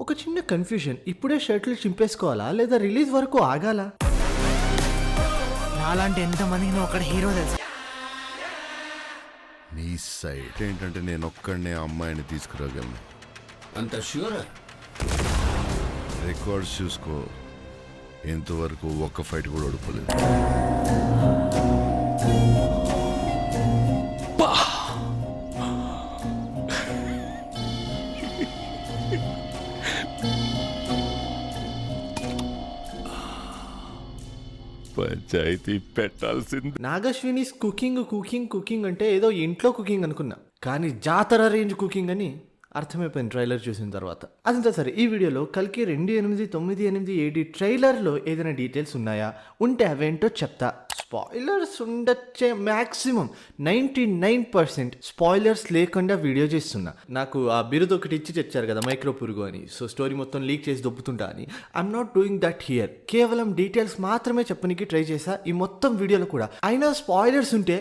ఒక చిన్న కన్ఫ్యూజన్, ఇప్పుడే షర్ట్లు చింపేసుకోవాలా లేదా రిలీజ్ వరకు ఆగాల? నాలాంటి ఎంతమందికి నువ్వు అక్కడ హీరో తెలుసు. నీ సైట్ ఏంటంటే నేను ఒక్కడనే అమ్మాయిని తీసుకురాగలను. అంత ష్యూరా? రికార్డ్స్ చూసుకో, ఇంతవరకు ఒక్క ఫైట్ కూడా ఓడిపోలేదు. పంచాయతీ పెట్టాల్సింది. నాగశ్వినిస్ కుకింగ్ అంటే ఏదో ఇంట్లో కుకింగ్ అనుకున్నా, కానీ జాతర రేంజ్ కుకింగ్ అని అర్థమైపోయింది ట్రైలర్ చూసిన తర్వాత. అదంతా సరే, ఈ వీడియోలో కల్కి 2898 AD ట్రైలర్లో ఏదైనా డీటెయిల్స్ ఉన్నాయా, ఉంటే అవేంటో చెప్తా. స్పాయిలర్స్ ఉండొచ్చే, మ్యాక్సిమం 99% స్పాయిలర్స్ లేకుండా వీడియో చేస్తున్నా. నాకు ఆ బిరుదు ఒకటి ఇచ్చి తెచ్చారు కదా మైక్రో పురుగు అని, సో స్టోరీ మొత్తం లీక్ చేసి దొబ్బుతుంటా అని. I'm not doing that here. కేవలం డీటెయిల్స్ మాత్రమే చెప్పడానికి ట్రై చేశా ఈ మొత్తం వీడియోలో కూడా. అయినా స్పాయిలర్స్ ఉంటే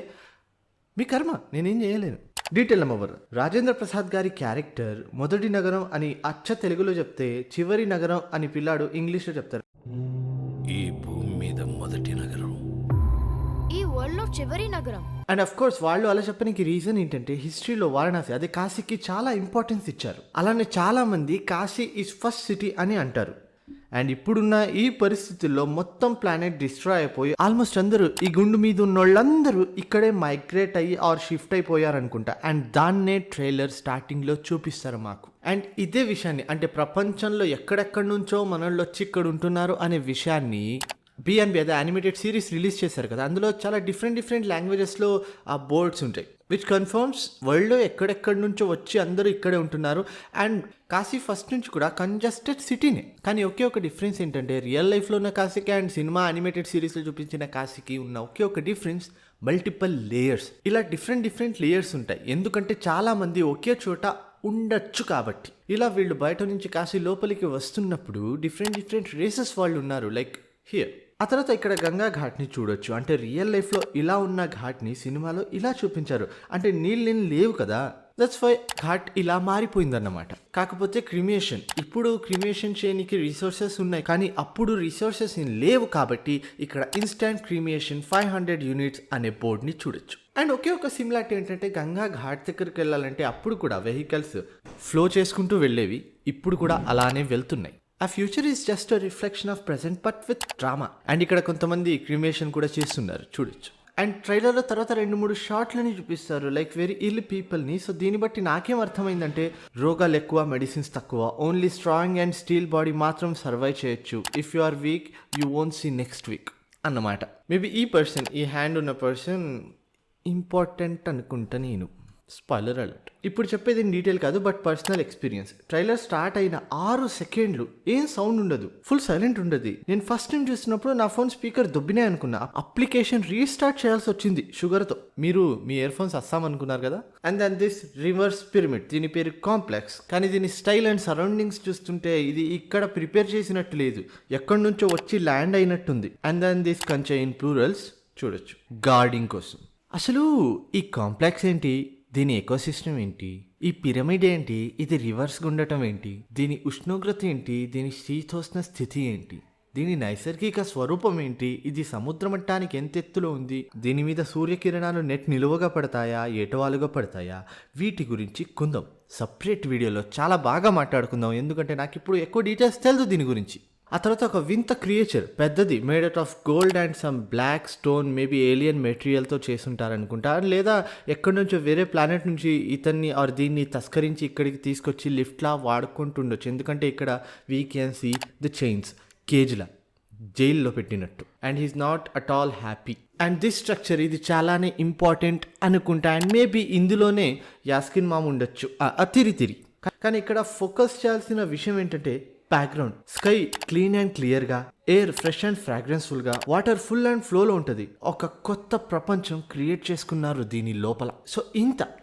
మీ కర్మ, నేనేం చేయలేను. డీటెయిల్ నెంబర్, రాజేంద్ర ప్రసాద్ గారి క్యారెక్టర్ మొదటి నగరం అని అచ్చ తెలుగులో చెప్తే, చివరి నగరం అని పిల్లాడు ఇంగ్లీష్లో చెప్తారు. ఈ భూమి మీద మొదటి నగరం, ఈ వరల్డ్ లో చివరి నగరం. అండ్ అఫ్ కోర్స్ వాళ్ళు అలా చెప్పడానికి రీజన్ ఏంటంటే, హిస్టరీలో వారణాసి అదే కాశీకి చాలా ఇంపార్టెన్స్ ఇచ్చారు. అలానే చాలా మంది కాశీ ఈజ్ ఫస్ట్ సిటీ అని అంటారు. అండ్ ఇప్పుడున్న ఈ పరిస్థితుల్లో మొత్తం ప్లానెట్ డిస్ట్రాయ్ అయిపోయి ఆల్మోస్ట్ అందరూ ఈ గుండు మీద ఉన్న వాళ్ళందరూ ఇక్కడే మైగ్రేట్ అయ్యి ఆర్ షిఫ్ట్ అయిపోయారనుకుంటా. అండ్ దాన్నే ట్రైలర్ స్టార్టింగ్లో చూపిస్తారు మాకు. అండ్ ఇదే విషయాన్ని, అంటే ప్రపంచంలో ఎక్కడెక్కడి నుంచో మనోళ్ళు వచ్చి ఇక్కడ ఉంటున్నారు అనే విషయాన్ని B&B అదే యానిమేటెడ్ సిరీస్ రిలీజ్ చేశారు కదా, అందులో చాలా డిఫరెంట్ లాంగ్వేజెస్లో ఆ బోర్డ్స్ ఉంటాయి, విచ్ కన్ఫర్మ్స్ వరల్డ్లో ఎక్కడెక్కడి నుంచో వచ్చి అందరూ ఇక్కడే ఉంటున్నారు. అండ్ కాశీ ఫస్ట్ నుంచి కూడా కంజెస్టెడ్ సిటీనే. కానీ ఒకే ఒక డిఫరెన్స్ ఏంటంటే, రియల్ లైఫ్లో ఉన్న కాశీకి అండ్ సినిమా యానిమేటెడ్ సిరీస్లో చూపించిన కాశీకి ఉన్న ఒకే ఒక డిఫరెన్స్, మల్టిపుల్ లేయర్స్. ఇలా డిఫరెంట్ లేయర్స్ ఉంటాయి, ఎందుకంటే చాలామంది ఒకే చోట ఉండొచ్చు కాబట్టి. ఇలా వీళ్ళు బయట నుంచి కాశీ లోపలికి వస్తున్నప్పుడు డిఫరెంట్ రేసెస్ వాళ్ళు ఉన్నారు, లైక్ హియర్. ఆ తర్వాత ఇక్కడ గంగా ఘాట్ని చూడొచ్చు. అంటే రియల్ లైఫ్లో ఇలా ఉన్న ఘాట్ని సినిమాలో ఇలా చూపించారు. అంటే నీళ్ళు లేవు కదా, దట్స్ వై ఘాట్ ఇలా మారిపోయిందన్నమాట. కాకపోతే క్రిమియేషన్, ఇప్పుడు క్రిమియేషన్ చేయడానికి రిసోర్సెస్ ఉన్నాయి, కానీ అప్పుడు రిసోర్సెస్ లేవు కాబట్టి ఇక్కడ ఇన్స్టాంట్ క్రిమియేషన్ 500 యూనిట్స్ అనే బోర్డ్ని చూడొచ్చు. అండ్ ఒకే ఒక సిమిలారిటీ ఏంటంటే, గంగా ఘాట్ దగ్గరికి వెళ్ళాలంటే అప్పుడు కూడా వెహికల్స్ ఫ్లో చేసుకుంటూ వెళ్ళేవి, ఇప్పుడు కూడా అలానే వెళ్తున్నాయి. ఆ future is just reflection of present but with drama. And ఇక్కడ కొంతమంది క్రిమియేషన్ కూడా చేస్తున్నారు, చూడొచ్చు. అండ్ ట్రైలర్లో తర్వాత 2-3 షాట్లని చూపిస్తారు, లైక్ వెరీ ఇల్ పీపుల్ని. సో దీన్ని బట్టి నాకేం అర్థమైందంటే, రోగాలు ఎక్కువ, మెడిసిన్స్ తక్కువ, only strong and steel body మాత్రం సర్వైవ్ చేయొచ్చు. If you are weak you won't see next week అన్నమాట. మేబీ ఈ హ్యాండ్ ఉన్న పర్సన్ ఇంపార్టెంట్ అనుకుంటా నేను. Spoiler alert. ఇప్పుడు చెప్పేది డీటెయిల్ కాదు, but personal experience. Trailer start అయిన 6 సెకండ్లు ఏం సౌండ్ ఉండదు, ఫుల్ సైలెంట్ ఉండదు. నేను ఫస్ట్ టైం చూస్తున్నప్పుడు నా ఫోన్ స్పీకర్ దొబ్బినే అనుకున్నా. అప్లికేషన్ రీస్టార్ట్ చేయాల్సి వచ్చింది షుగర్తో. మీరు మీ ఇయర్ ఫోన్స్ అస్సామనుకున్నారు కదా. And then this reverse pyramid, దీని పేరు కాంప్లెక్స్. కానీ దీని స్టైల్ అండ్ సరౌండింగ్స్ చూస్తుంటే ఇది ఇక్కడ ప్రిపేర్ చేసినట్టు లేదు, ఎక్కడి నుంచో వచ్చి ల్యాండ్ అయినట్టుంది. అండ్ దెన్ దిస్ కంచె ఇన్ ప్లూరల్స్ చూడొచ్చు, గార్డింగ్ కోసం. అసలు ఈ కాంప్లెక్స్ ఏంటి, దీని ఎకోసిస్టమ్ ఏంటి, ఈ పిరమిడ్ ఏంటి, ఇది రివర్స్గా ఉండటం ఏంటి, దీని ఉష్ణోగ్రత ఏంటి, దీని శీతోష్ణ స్థితి ఏంటి, దీని నైసర్గిక స్వరూపం ఏంటి, ఇది సముద్ర మట్టానికి ఎంత ఎత్తులో ఉంది, దీని మీద సూర్యకిరణాలు నెట్ నిలువగా పడతాయా, ఏటవాలుగా పడతాయా, వీటి గురించి కొందాం సపరేట్ వీడియోలో చాలా బాగా మాట్లాడుకుందాం. ఎందుకంటే నాకు ఇప్పుడు ఎక్కువ డీటెయిల్స్ తెలియదు దీని గురించి. ఆ తర్వాత ఒక వింత క్రియేచర్, పెద్దది, made out of gold and some black stone, maybe alien మెటీరియల్తో చేసుంటారనుకుంటా. లేదా ఎక్కడి నుంచో వేరే ప్లానెట్ నుంచి ఇతన్ని ఆర్ దీన్ని తస్కరించి ఇక్కడికి తీసుకొచ్చి లిఫ్ట్లా వాడుకుంటుండొచ్చు. ఎందుకంటే ఇక్కడ we can see the chains, కేజ్లా జైల్లో పెట్టినట్టు. And he's not at all happy. And this structure, ఇది చాలానే ఇంపార్టెంట్ అనుకుంటా. అండ్ మేబీ ఇందులోనే యాస్కిన్ మామ్ ఉండొచ్చు తిరి. కానీ ఇక్కడ ఫోకస్ చేయాల్సిన విషయం ఏంటంటే, బ్యాక్గ్రౌండ్ స్కై క్లీన్ అండ్ క్లియర్గా, ఎయిర్ ఫ్రెష్ అండ్ ఫ్రాగ్రెన్స్ఫుల్గా, వాటర్ ఫుల్ అండ్ ఫ్లోలో ఉంటుంది. ఒక కొత్త ప్రపంచం క్రియేట్ చేసుకున్నారు దీని లోపల. సో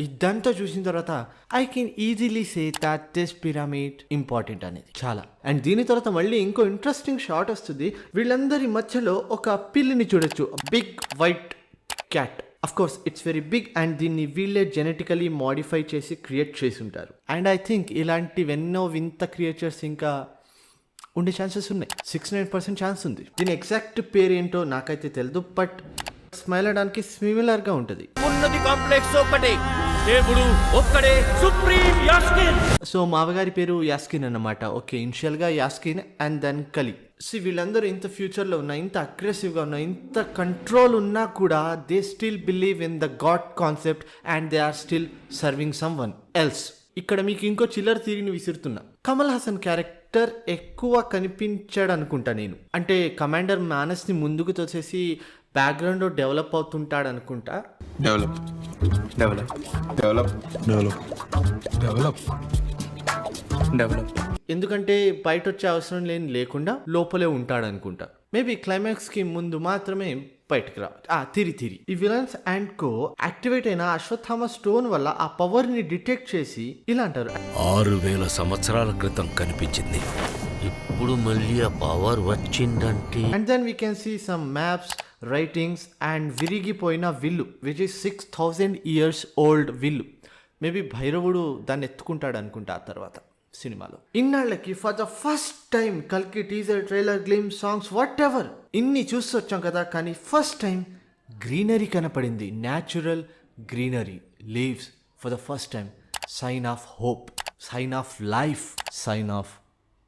ఇదంతా చూసిన తర్వాత I can easily say that this pyramid important అనేది చాలా. అండ్ దీని తర్వాత మళ్ళీ ఇంకో ఇంట్రెస్టింగ్ షాట్ వస్తుంది. వీళ్ళందరి మధ్యలో ఒక పిల్లిని చూడొచ్చు, big white cat. Of course it's very big and దీన్ని వీళ్ళే జెనెటికలీ మాడిఫై చేసి క్రియేట్ చేసి ఉంటారు. అండ్ ఐ థింక్ ఇలాంటివెన్నో వింత క్రియేచర్స్ ఇంకా ఉండే ఛాన్సెస్ ఉన్నాయి. 69% ఛాన్స్ ఉంది. దీని ఎగ్జాక్ట్ పేరు ఏంటో నాకైతే తెలియదు, బట్ స్మైల్ అవడానికి సిమిలర్గా ఉంటుంది. ఉన్నది కాంప్లెక్స్ ఒకటే, దేవుడు ఒక్కడే, సుప్రీం యాస్కిన్. సో మావగారి పేరు యాస్కిన్ అన్నమాట. ఓకే, ఇనిషియల్గా యాస్కిన్ అండ్ దెన్ కలి. వీళ్ళందరూ ఇంత ఫ్యూచర్లో ఉన్నా, ఇంత అగ్రెసివ్గా ఉన్నా, ఇంత కంట్రోల్ ఉన్నా కూడా they still believe in the god concept and they are still serving someone else. ఇక్కడ మీకు ఇంకో చిల్లర థియరీని విసురుతున్నా. కమల్ హాసన్ క్యారెక్టర్ ఎక్కువ కనిపించాడు అనుకుంటా నేను. అంటే కమాండర్ మానస్ని ముందుకు తోసేసి బ్యాక్గ్రౌండ్లో డెవలప్ అవుతుంటాడు అనుకుంటా. Develop develop develop develop develop develop ఎందుకంటే బయట వచ్చే అవసరం లేకుండా లోపలే ఉంటాడు అనుకుంటా. మేబీ క్లైమాక్స్ కి ముందు మాత్రమే బయటకు రావాలి. తిరి ఈ విలన్స్ అండ్ కో యాక్టివేట్ అయిన అశ్వత్థామ స్టోన్ వల్ల ఆ పవర్ ని డిటెక్ట్ చేసి ఇలా అంటారు, 6000 సంవత్సరాల క్రితం కనిపించింది, ఇప్పుడు మళ్ళీ ఆ పవర్ వచ్చిందంటే. And then we can see some maps, writings and విరిగిపోయిన విల్లు విచ్ ఇస్ 6000 years ఓల్డ్ విల్లు. మేబీ భైరవుడు దాన్ని ఎత్తుకుంటాడు అనుకుంటా ఆ తర్వాత సినిమాలో. ఇన్నాళ్ళకి ఫర్ ద ఫస్ట్ టైం కల్కి teaser, trailer, glimpse, songs, whatever ఇన్ని చూసి వచ్చాం కదా, కానీ ఫస్ట్ టైం గ్రీనరీ కనపడింది. Natural greenery, leaves for the first time. Sign of hope, sign of life, sign of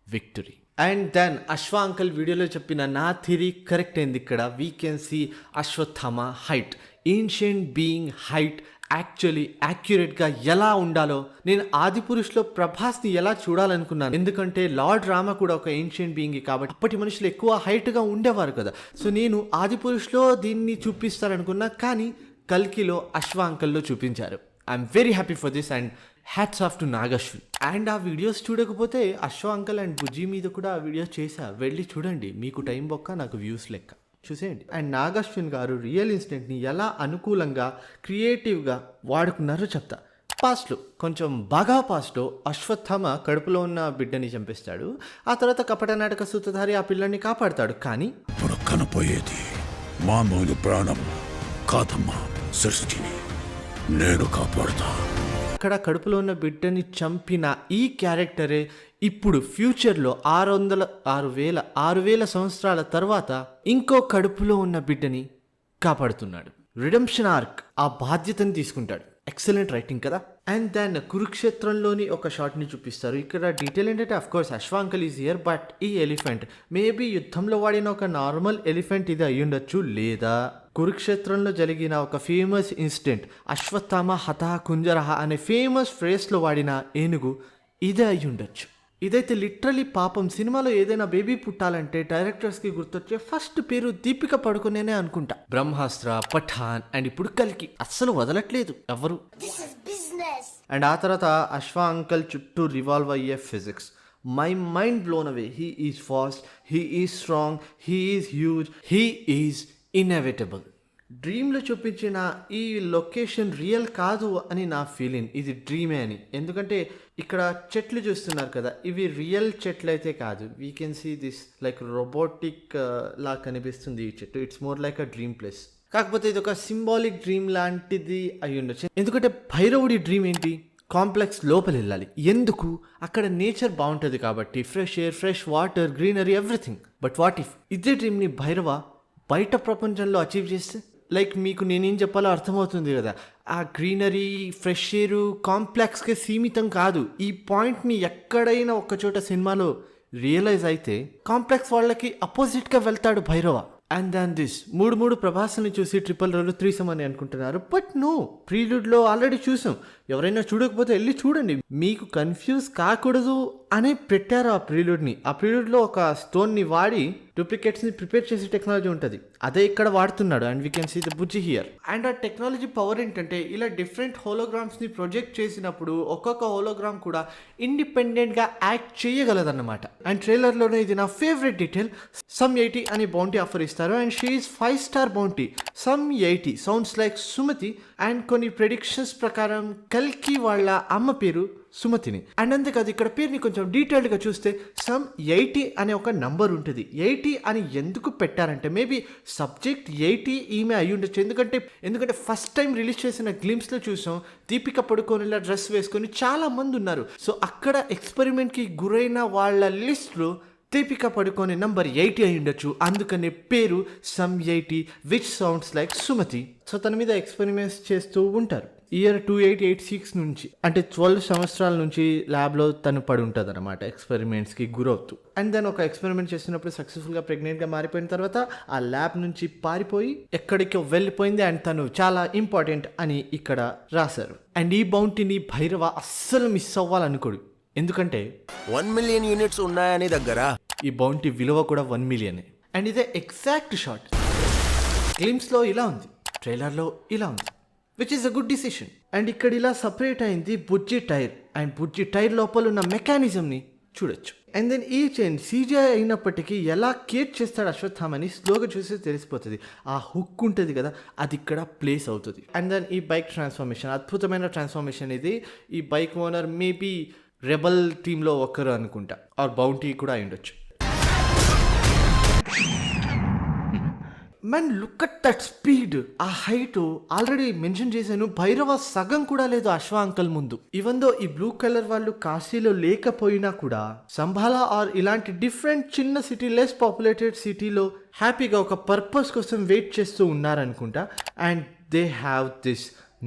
victory. And then Ashwa uncle వీడియోలో చెప్పిన నా థియరీ కరెక్ట్ అయింది. ఇక్కడ we can see Ashwatthama height, ancient being height actually యాక్యురేట్గా ఎలా ఉండాలో. నేను ఆదిపురుషులో ప్రభాస్ని ఎలా చూడాలనుకున్నాను, ఎందుకంటే లార్డ్ రామ కూడా ఒక ఏన్షియంట్ బీయింగ్ కాబట్టి అప్పటి మనుషులు ఎక్కువ హైట్గా ఉండేవారు కదా. సో నేను ఆదిపురుషులో దీన్ని చూపిస్తారనుకున్నా, కానీ కల్కిలో అశ్వ అంకల్లో చూపించారు. I'm very happy for this and hats off to Nag Ashwin. And ఆ వీడియోస్ చూడకపోతే అశ్వ అంకల్ అండ్ బుజ్జి మీద కూడా ఆ వీడియోస్ చేశా, వెళ్ళి చూడండి. మీకు టైం బొక్క, నాకు వ్యూస్ లెక్క, చూసేయండి. అండ్ నాగశ్విన్ గారు రియల్ ఇన్సిడెంట్ని ఎలా అనుకూలంగా క్రియేటివ్గా వాడుకున్నారో చెప్తా. పాస్ట్లో కొంచెం బాగా పాస్ట్లో అశ్వత్థామ కడుపులో ఉన్న బిడ్డని చంపేస్తాడు. ఆ తర్వాత కపట నాటక సూత్రధారి ఆ పిల్లల్ని కాపాడతాడు. కానీ ఇప్పుడు కనపోయేది మామూలు ప్రాణం కాదమ్మా, సృష్టిని నేను కాపాడుతా. అక్కడ కడుపులో ఉన్న బిడ్డని చంపిన ఈ క్యారెక్టరే ఇప్పుడు ఫ్యూచర్లో 6,000 సంవత్సరాల తర్వాత ఇంకో కడుపులో ఉన్న బిడ్డని కాపాడుతున్నాడు. రిడెంప్షన్ ఆర్క్ ఆ బాధ్యతని తీసుకుంటాడు. ఎక్సలెంట్ రైటింగ్ కదా. అండ్ దెన్ కురుక్షేత్రంలోని ఒక షాట్ని చూపిస్తారు. ఇక్కడ డీటెయిల్ ఏంటంటే of course Ashwa uncle is here, but ఈ ఎలిఫెంట్ మేబీ యుద్ధంలో వాడిన ఒక నార్మల్ ఎలిఫెంట్ ఇది అయ్యుండొచ్చు, లేదా కురుక్షేత్రంలో జరిగిన ఒక ఫేమస్ ఇన్సిడెంట్ అశ్వత్థామ హతః కుంజరహ అనే ఫేమస్ ఫ్రేస్లో వాడిన ఏనుగు ఇదే అయ్యుండొచ్చు. ఇదైతే లిటరలీ పాపం. సినిమాలో ఏదైనా బేబీ పుట్టాలంటే డైరెక్టర్స్కి గుర్తొచ్చే ఫస్ట్ పేరు దీపిక పడుకునేనే అనుకుంటా. బ్రహ్మాస్త్ర, పఠాన్ అండ్ ఇప్పుడు కల్కి అస్సలు వదలట్లేదు ఎవరు. అండ్ ఆ తర్వాత అశ్వ అంకల్ చుట్టూ రివాల్వ్ అయ్యే ఫిజిక్స్, మై మైండ్ బ్లోన్ అవే. He is fast, he is strong, he is huge, he is inevitable. డ్రీమ్లో చూపించిన ఈ లొకేషన్ రియల్ కాదు అని నా ఫీలింగ్, ఇది డ్రీమే అని. ఎందుకంటే ఇక్కడ చెట్లు చూస్తున్నారు కదా, ఇవి రియల్ చెట్లు అయితే కాదు. We can see this like robotic లా కనిపిస్తుంది ఈ చెట్టు. It's more like a dream place. కాకపోతే ఇది ఒక సింబాలిక్ డ్రీమ్ లాంటిది అయి ఉండొచ్చు. ఎందుకంటే భైరవుడి డ్రీమ్ ఏంటి, కాంప్లెక్స్ లోపల వెళ్ళాలి. ఎందుకు, అక్కడ నేచర్ బాగుంటుంది కాబట్టి, fresh air, fresh water, greenery, everything. But what if ఇదే డ్రీమ్ని భైరవ బయట ప్రపంచంలో అచీవ్ చేస్తే, లైక్ మీకు నేనేం చెప్పాలో అర్థమవుతుంది కదా. ఆ గ్రీనరీ, ఫ్రెష్ ఎయిర్ కాంప్లెక్స్కే సీమితం కాదు. ఈ పాయింట్ని ఎక్కడైనా ఒక్కచోట సినిమాలో రియలైజ్ అయితే కాంప్లెక్స్ వాళ్ళకి అపోజిట్గా వెళ్తాడు భైరవ. అండ్ దాన్ దిస్ మూడు ప్రభాస్ని చూసి 000 3 అని అనుకుంటున్నారు. బట్ నో, ప్రీల్యూడ్లో ఆల్రెడీ చూసాం. ఎవరైనా చూడకపోతే వెళ్ళి చూడండి, మీకు కన్ఫ్యూజ్ కాకూడదు అనే పెట్టారు ఆ ప్రీల్యూడ్ని. ఆ ప్రీల్యూడ్లో ఒక స్టోన్ని వాడి డూప్లికేట్స్ని ప్రిపేర్ చేసే టెక్నాలజీ ఉంటుంది, అదే ఇక్కడ వాడుతున్నాడు. And we can see the Bujji here. And ఆ టెక్నాలజీ పవర్ ఏంటంటే ఇలా డిఫరెంట్ హోలోగ్రామ్స్ని ప్రొజెక్ట్ చేసినప్పుడు ఒక్కొక్క హోలోగ్రామ్ కూడా ఇండిపెండెంట్గా యాక్ట్ చేయగలదన్నమాట. అండ్ ట్రైలర్లోనే ఇది నా ఫేవరెట్ డీటెయిల్. సమ్ 80 అని బౌంటీ ఆఫర్ ఇస్తారు and she is 5-star bounty. Sum 80 sounds like Sumathi. And కొన్ని ప్రెడిక్షన్స్ ప్రకారం కల్కి వాళ్ళ అమ్మ పేరు సుమతిని. అండ్ అంతేకాదు ఇక్కడ పేరుని కొంచెం డీటెయిల్డ్గా చూస్తే సమ్ 80 అనే ఒక నంబర్ ఉంటుంది. 80 అని ఎందుకు పెట్టారంటే మేబీ సబ్జెక్ట్ 80 ఈమె అయి ఉండొచ్చు. ఎందుకంటే ఫస్ట్ టైం రిలీజ్ చేసిన గ్లిమ్స్లో చూసాం దీపిక పడుకోని ఇలా డ్రెస్ వేసుకొని చాలా మంది ఉన్నారు. సో అక్కడ ఎక్స్పెరిమెంట్కి గురైన వాళ్ళ లిస్ట్లో దీపిక పడుకోని నంబర్ 80 అయి ఉండొచ్చు. అందుకనే పేరు sum 80 which sounds like Sumathi. So తన మీద ఎక్స్పెరిమెంట్స్ చేస్తూ ఉంటారు. ఇయర్ 2886 నుంచి అంటే 12 సంవత్సరాల నుంచి ల్యాబ్లో తను పడి ఉంటుంది అనమాట ఎక్స్పెరిమెంట్స్కి గురవుతూ. అండ్ దెన్ ఒక ఎక్స్పెరిమెంట్ చేసినప్పుడు సక్సెస్ఫుల్గా ప్రెగ్నెంట్గా మారిపోయిన తర్వాత ఆ ల్యాబ్ నుంచి పారిపోయి ఎక్కడికో వెళ్ళిపోయింది. అండ్ తను చాలా ఇంపార్టెంట్ అని ఇక్కడ రాశారు. అండ్ ఈ బౌంటీని భైరవ అస్సలు మిస్ అవ్వాలనుకోడు. ఎందుకంటే 1 మిలియన్ యూనిట్స్ ఉన్నాయని దగ్గర ఈ బౌంటీ విలువ కూడా 1 మిలియన్. అండ్ ఇదే ఎగ్జాక్ట్ షాట్ గ్లిమ్స్లో ఇలా ఉంది, ట్రైలర్లో ఇలా ఉంది, which is a good decision. And ఇక్కడ ఇలా సపరేట్ అయింది బుజ్జి టైర్. అండ్ బుజ్జి టైర్ లోపల ఉన్న మెకానిజంని చూడొచ్చు. అండ్ దెన్ ఈ చైన్ సీజీ అయినప్పటికీ ఎలా కేట్ చేస్తాడు అశ్వత్థామని స్లోగా చూస్తే తెలిసిపోతుంది. ఆ హుక్ ఉంటుంది కదా అది ఇక్కడ ప్లేస్ అవుతుంది. అండ్ దెన్ ఈ బైక్ ట్రాన్స్ఫర్మేషన్ అద్భుతమైన ట్రాన్స్ఫర్మేషన్ ఇది. ఈ బైక్ ఓనర్ మేబీ రెబల్ టీంలో ఒకరు అనుకుంటా, ఆర్ బౌంటీ కూడా అయి ఉండొచ్చు. Man look at that speed, ఆ హైట్ ఆల్రెడీ మెన్షన్ చేశాను. భైరవ సగం కూడా లేదు అశ్వ అంకల్ ముందు. ఈవెన్ దో ఈ బ్లూ కలర్ వాళ్ళు కాశీలో లేకపోయినా కూడా సంభాలా ఆర్ ఇలాంటి డిఫరెంట్ చిన్న సిటీ, లెస్ పాపులేటెడ్ సిటీలో హ్యాపీగా ఒక పర్పస్ కోసం వెయిట్ చేస్తూ ఉన్నారనుకుంటా. And they have this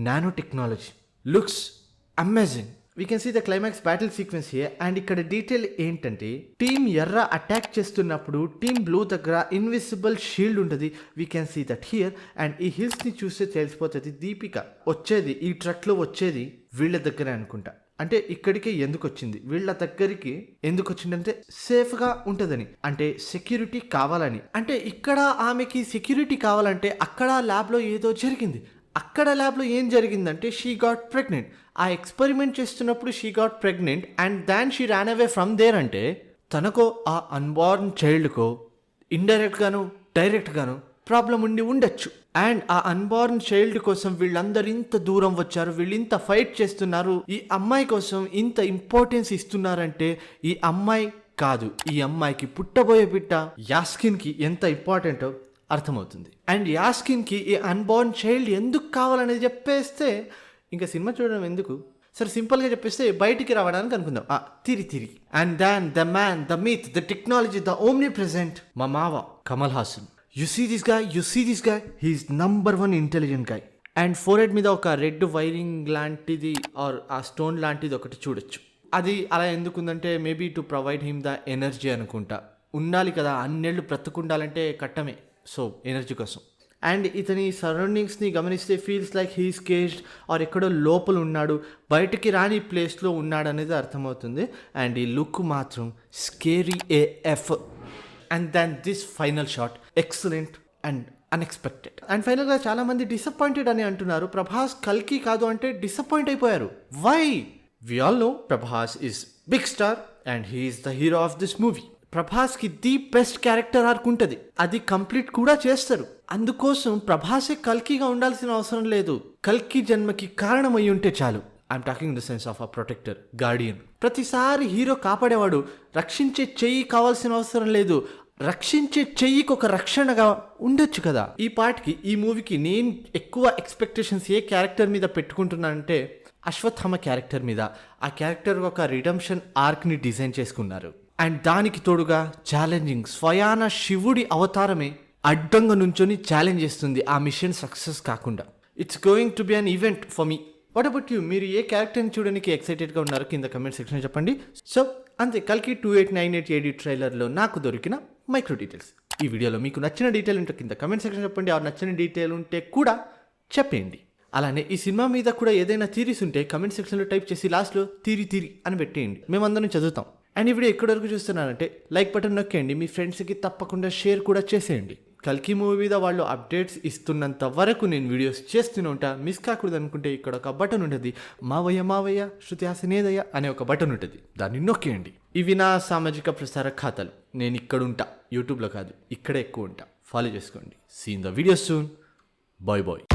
nano technology, looks amazing. We can see the climax battle sequence here. And ఇక్కడ డీటెయిల్ ఏంటంటే టీమ్ ఎర్ర అటాక్ చేస్తున్నప్పుడు టీమ్ బ్లూ దగ్గర ఇన్విజిబుల్ షీల్డ్ ఉంటుంది. We can see that here. And ఈ హిల్స్ని చూస్తే తెలిసిపోతుంది దీపిక వచ్చేది ఈ ట్రక్లో వచ్చేది వీళ్ళ దగ్గరే అనుకుంటా. అంటే ఇక్కడికి ఎందుకు వచ్చింది, వీళ్ళ దగ్గరికి ఎందుకు వచ్చిందంటే సేఫ్గా ఉంటుందని, అంటే సెక్యూరిటీ కావాలని. అంటే ఇక్కడ ఆమెకి సెక్యూరిటీ కావాలంటే అక్కడ ల్యాబ్లో ఏదో జరిగింది. అక్కడ ల్యాబ్లో ఏం జరిగిందంటే షీ గాట్ ప్రెగ్నెంట్. ఆ ఎక్స్పెరిమెంట్ చేస్తున్నప్పుడు she got pregnant and then she ran away from there. అంటే తనకో ఆ అన్బార్న్ చైల్డ్కో ఇండైరెక్ట్గాను డైరెక్ట్గాను ప్రాబ్లం ఉండి ఉండొచ్చు. అండ్ ఆ అన్బార్న్ చైల్డ్ కోసం వీళ్ళందరూ ఇంత దూరం వచ్చారు, వీళ్ళు ఇంత ఫైట్ చేస్తున్నారు, ఈ అమ్మాయి కోసం ఇంత ఇంపార్టెన్స్ ఇస్తున్నారంటే ఈ అమ్మాయి కాదు, ఈ అమ్మాయికి పుట్టబోయే బిడ్డ యాస్కిన్కి ఎంత ఇంపార్టెంటో అర్థమవుతుంది. అండ్ యాస్కిన్కి ఈ అన్బార్న్ చైల్డ్ ఎందుకు కావాలనేది చెప్పేస్తే ఇంకా సినిమా చూడడం ఎందుకు, సరే సింపుల్గా చెప్పేస్తే బయటికి రావడానికి అనుకుందాం. తిరి and then the man, the myth, the technology, the omnipresent, మా మావ Kamal Haasan. You see this guy, he's #1 intelligent guy. And forehead మీద ఒక రెడ్ వైరింగ్ లాంటిది ఆర్ ఆ స్టోన్ లాంటిది ఒకటి చూడొచ్చు. అది అలా ఎందుకుందంటే maybe to provide him the energy అనుకుంటా. ఉండాలి కదా, అన్నేళ్ళు బ్రతుకుండాలంటే కట్టమే, సో ఎనర్జీ కోసం. అండ్ ఇతని సరౌండింగ్స్ని గమనిస్తే feels like he's caged or ఎక్కడో లోపల ఉన్నాడు, బయటికి రాని ప్లేస్లో ఉన్నాడు అనేది అర్థమవుతుంది. అండ్ ఈ లుక్ మాత్రం scary AF. And then this final shot excellent and unexpected. And ఫైనల్గా చాలామంది డిసప్పాయింటెడ్ అని అంటున్నారు. ప్రభాస్ కల్కి కాదు అంటే డిసప్పాయింట్ అయిపోయారు. Why? We all know Prabhas is big star and he is the hero of this movie. ప్రభాస్కి ది బెస్ట్ క్యారెక్టర్ ఆర్క్ ఉంటుంది, అది కంప్లీట్ కూడా చేస్తారు. అందుకోసం ప్రభాసే కల్కిగా ఉండాల్సిన అవసరం లేదు, కల్కి జన్మకి కారణం అయి ఉంటే చాలు. I'm talking in the sense of a protector, Guardian. ప్రతిసారి హీరో కాపాడేవాడు, రక్షించే చెయ్యి కావాల్సిన అవసరం లేదు, రక్షించే చెయ్యికి ఒక రక్షణగా ఉండొచ్చు కదా. ఈ పార్ట్కి ఈ మూవీకి నేను ఎక్కువ ఎక్స్పెక్టేషన్స్ ఏ క్యారెక్టర్ మీద పెట్టుకుంటున్నానంటే అశ్వత్థామ క్యారెక్టర్ మీద. ఆ క్యారెక్టర్ ఒక రిడెంప్షన్ ఆర్క్ని డిజైన్ చేసుకున్నారు. అండ్ దానికి తోడుగా ఛాలెంజింగ్ స్వయాన శివుడి అవతారమే అడ్డంగా నుంచొని ఛాలెంజ్ చేస్తుంది ఆ మిషన్ సక్సెస్ కాకుండా. It's going to be an event for me. What about you? మీరు ఏ క్యారెక్టర్ని చూడడానికి ఎక్సైటెడ్గా ఉన్నారు కింద కమెంట్ సెక్షన్లో చెప్పండి. సో అంతే, కల్కి 2898 AD ట్రైలర్లో నాకు దొరికిన మైక్రో డీటెయిల్స్. ఈ వీడియోలో మీకు నచ్చిన డీటెయిల్ ఉంటే కింద కమెంట్ సెక్షన్ చెప్పండి, ఆ నచ్చిన డీటెయిల్ ఉంటే కూడా చెప్పేయండి. అలానే ఈ సినిమా మీద కూడా ఏదైనా థీరీస్ ఉంటే కమెంట్ సెక్షన్లో టైప్ చేసి లాస్ట్లో తీరి అని పెట్టేయండి, మేమందరం చదువుతాం. అండ్ ఈ వీడియో ఎక్కడి వరకు చూస్తున్నారంటే లైక్ బటన్ నొక్కేయండి, మీ ఫ్రెండ్స్కి తప్పకుండా షేర్ కూడా చేసేయండి. కల్కి మూవీ మీద వాళ్ళు అప్డేట్స్ ఇస్తున్నంత వరకు నేను వీడియోస్ చేస్తూనే ఉంటా. మిస్ కాకూడదు అనుకుంటే ఇక్కడ ఒక బటన్ ఉంటుంది, మావయ్య శృతి హాసనేదయ్య అనే ఒక బటన్ ఉంటుంది, దాన్ని నొక్కేయండి. ఇవి నా సామాజిక ప్రసార ఖాతాలు, నేను ఇక్కడ ఉంటా, యూట్యూబ్లో కాదు, ఇక్కడే ఎక్కువ ఉంటా. ఫాలో చేసుకోండి. See in the video soon. Bye.